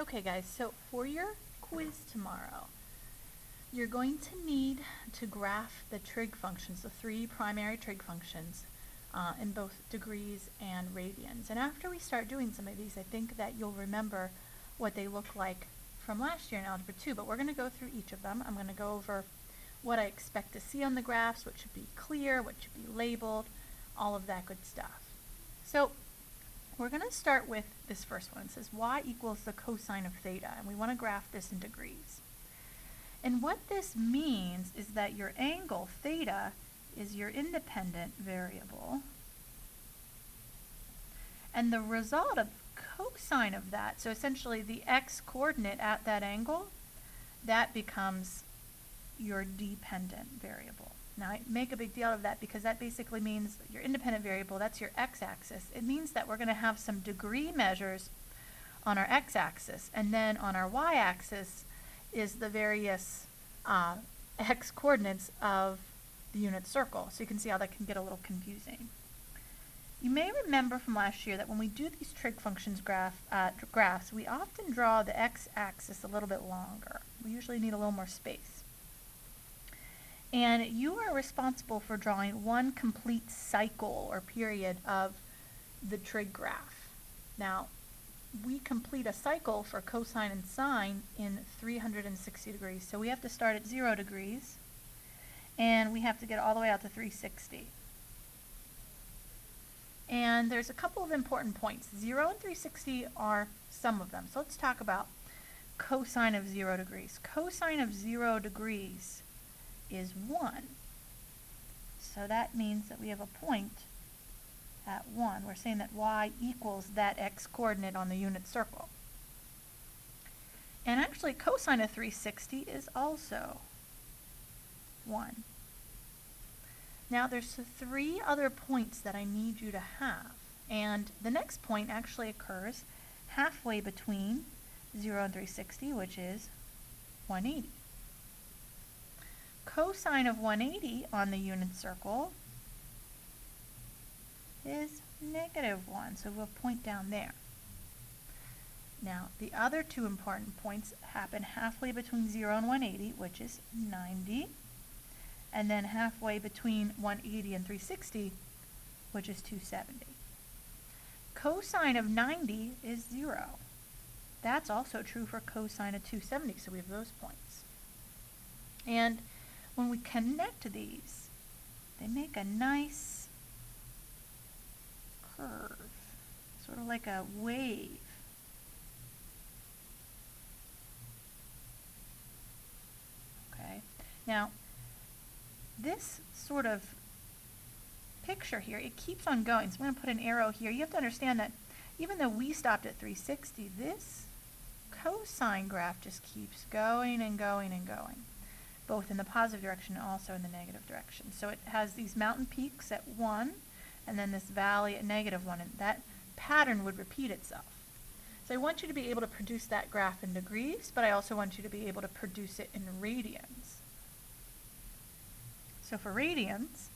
Okay guys, so for your quiz tomorrow, you're going to need to graph the trig functions, the three primary trig functions in both degrees and radians. And after we start doing some of these, I think that you'll remember what they look like from last year in Algebra 2, but we're going to go through each of them. I'm going to go over what I expect to see on the graphs, what should be clear, what should be labeled, all of that good stuff. So we're going to start with this first one. It says y equals the cosine of theta, and we want to graph this in degrees. And what this means is that your angle, theta, is your independent variable. And the result of cosine of that, so essentially the x-coordinate at that angle, that becomes your dependent variable. Now I make a big deal of that because that basically means your independent variable, that's your x-axis. It means that we're going to have some degree measures on our x-axis, and then on our y-axis is the various x-coordinates of the unit circle. So you can see how that can get a little confusing. You may remember from last year that when we do these trig functions graphs, we often draw the x-axis a little bit longer. We usually need a little more space. And you are responsible for drawing one complete cycle or period of the trig graph. Now, we complete a cycle for cosine and sine in 360 degrees. So we have to start at 0 degrees, and we have to get all the way out to 360. And there's a couple of important points. 0 and 360 are some of them. So let's talk about cosine of 0 degrees. Cosine of 0 degrees is 1. So that means that we have a point at 1. We're saying that y equals that x-coordinate on the unit circle. And actually cosine of 360 is also 1. Now there's three other points that I need you to have, and the next point actually occurs halfway between 0 and 360, which is 180. Cosine of 180 on the unit circle is -1, so we'll point down there. Now, the other two important points happen halfway between 0 and 180, which is 90, and then halfway between 180 and 360, which is 270. Cosine of 90 is 0. That's also true for cosine of 270, so we have those points. And when we connect these, they make a nice curve, sort of like a wave. Okay, now this sort of picture here, it keeps on going. So I'm going to put an arrow here. You have to understand that even though we stopped at 360, this cosine graph just keeps going and going and going, both in the positive direction and also in the negative direction. So it has these mountain peaks at 1 and then this valley at -1, and that pattern would repeat itself. So I want you to be able to produce that graph in degrees, but I also want you to be able to produce it in radians. So for radians,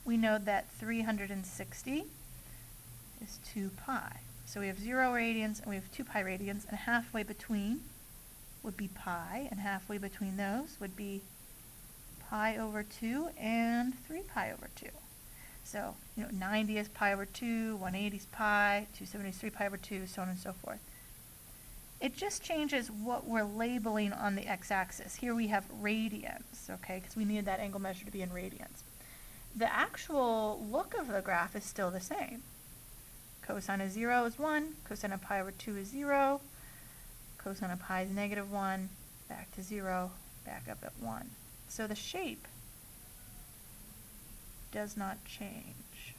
we know that 360 is 2 pi. So we have 0 radians and we have 2 pi radians, and halfway between would be pi, and halfway between those would be pi over 2 and 3 pi over 2. So, 90 is pi over 2, 180 is pi, 270 is 3 pi over 2, so on and so forth. It just changes what we're labeling on the x-axis. Here we have radians, okay, because we needed that angle measure to be in radians. The actual look of the graph is still the same. Cosine of 0 is 1, cosine of pi over 2 is 0, cosine of pi is -1, back to 0, back up at 1. So the shape does not change.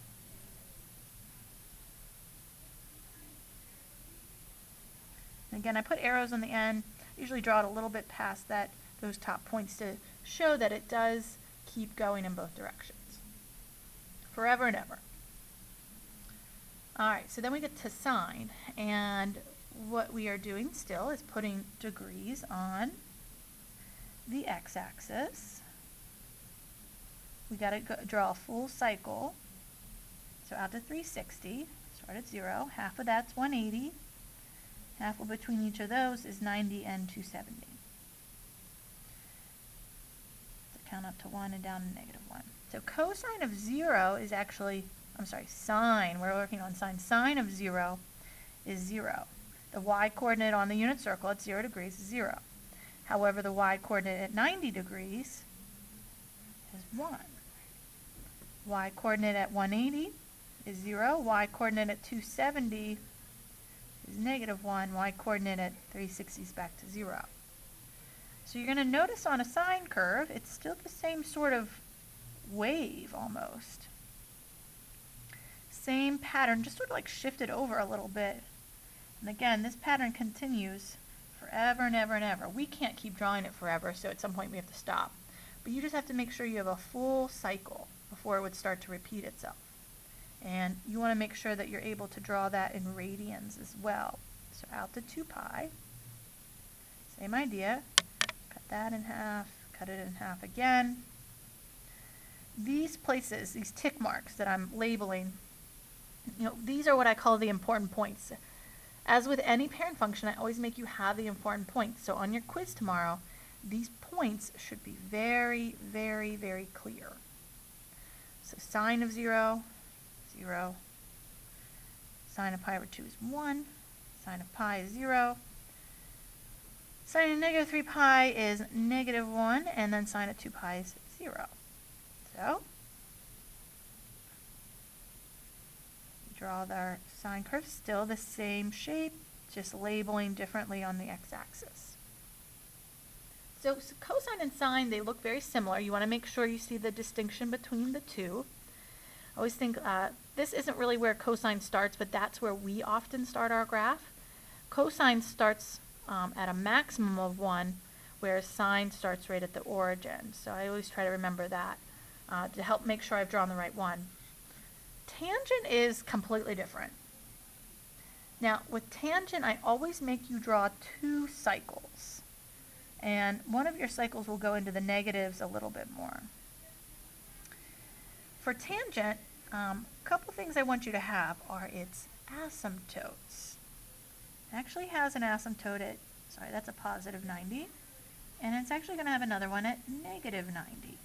And again, I put arrows on the end. I usually draw it a little bit past those top points to show that it does keep going in both directions, forever and ever. Alright, so then we get to sine, and what we are doing still is putting degrees on the x-axis. We got to draw a full cycle, so out to 360, start at 0, half of that's 180, Halfway between each of those is 90 and 270. So count up to 1 and down to -1. So cosine of 0 is actually, sine. We're working on sine. Sine of 0 is 0. The y-coordinate on the unit circle at 0 degrees is 0. However, the y-coordinate at 90 degrees is 1. Y-coordinate at 180 is 0. Y-coordinate at 270 is -1. Y-coordinate at 360 is back to 0. So you're going to notice on a sine curve, it's still the same sort of wave almost. Same pattern, just sort of like shifted over a little bit. And again, this pattern continues forever and ever and ever. We can't keep drawing it forever, so at some point we have to stop. But you just have to make sure you have a full cycle before it would start to repeat itself. And you want to make sure that you're able to draw that in radians as well. So out to 2 pi. Same idea. Cut that in half, cut it in half again. These places, these tick marks that I'm labeling, these are what I call the important points. As with any parent function, I always make you have the important points. So on your quiz tomorrow, these points should be very, very, very clear. So sine of 0, 0. Sine of pi over 2 is 1. Sine of pi is 0. Sine of -3 pi is -1, and then sine of 2 pi is 0. So, draw our sine curve, still the same shape, just labeling differently on the x-axis. So cosine and sine, they look very similar. You want to make sure you see the distinction between the two. I always think this isn't really where cosine starts, but that's where we often start our graph. Cosine starts at a maximum of 1, whereas sine starts right at the origin. So I always try to remember that to help make sure I've drawn the right one. Tangent is completely different. Now, with tangent, I always make you draw 2 cycles. And one of your cycles will go into the negatives a little bit more. For tangent, a couple things I want you to have are its asymptotes. It actually has an asymptote at, that's a positive 90. And it's actually going to have another one at negative 90.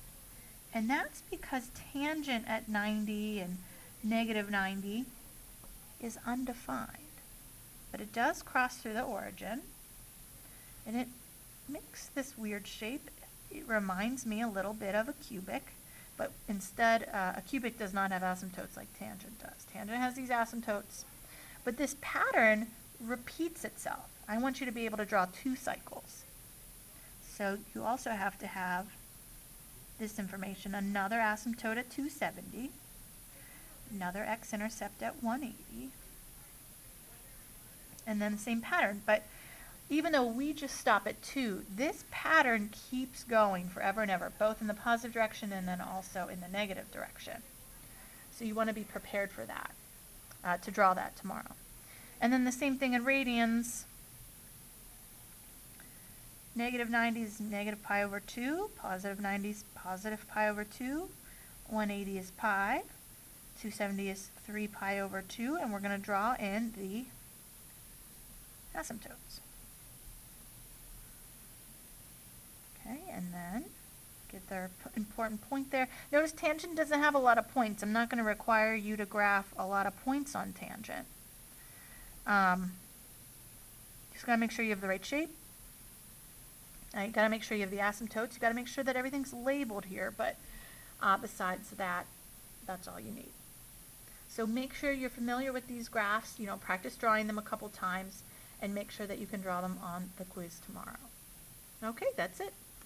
And that's because tangent at 90 and negative 90 is undefined. But it does cross through the origin. And it makes this weird shape. It reminds me a little bit of a cubic, but instead a cubic does not have asymptotes like tangent does. Tangent has these asymptotes, but this pattern repeats itself. I want you to be able to draw 2 cycles. So you also have to have this information, another asymptote at 270, another x-intercept at 180, and then the same pattern. But even though we just stop at 2, this pattern keeps going forever and ever, both in the positive direction and then also in the negative direction. So you want to be prepared for that, to draw that tomorrow. And then the same thing in radians. Negative 90 is negative pi over 2, positive 90 is positive pi over 2, 180 is pi, 270 is 3 pi over 2, and we're going to draw in the asymptotes. Okay, and then get their important point there. Notice tangent doesn't have a lot of points. I'm not going to require you to graph a lot of points on tangent. Just got to make sure you have the right shape. You got to make sure you have the asymptotes. You got to make sure that everything's labeled here, but besides that, that's all you need. So make sure you're familiar with these graphs, practice drawing them a couple times, and make sure that you can draw them on the quiz tomorrow. Okay, that's it.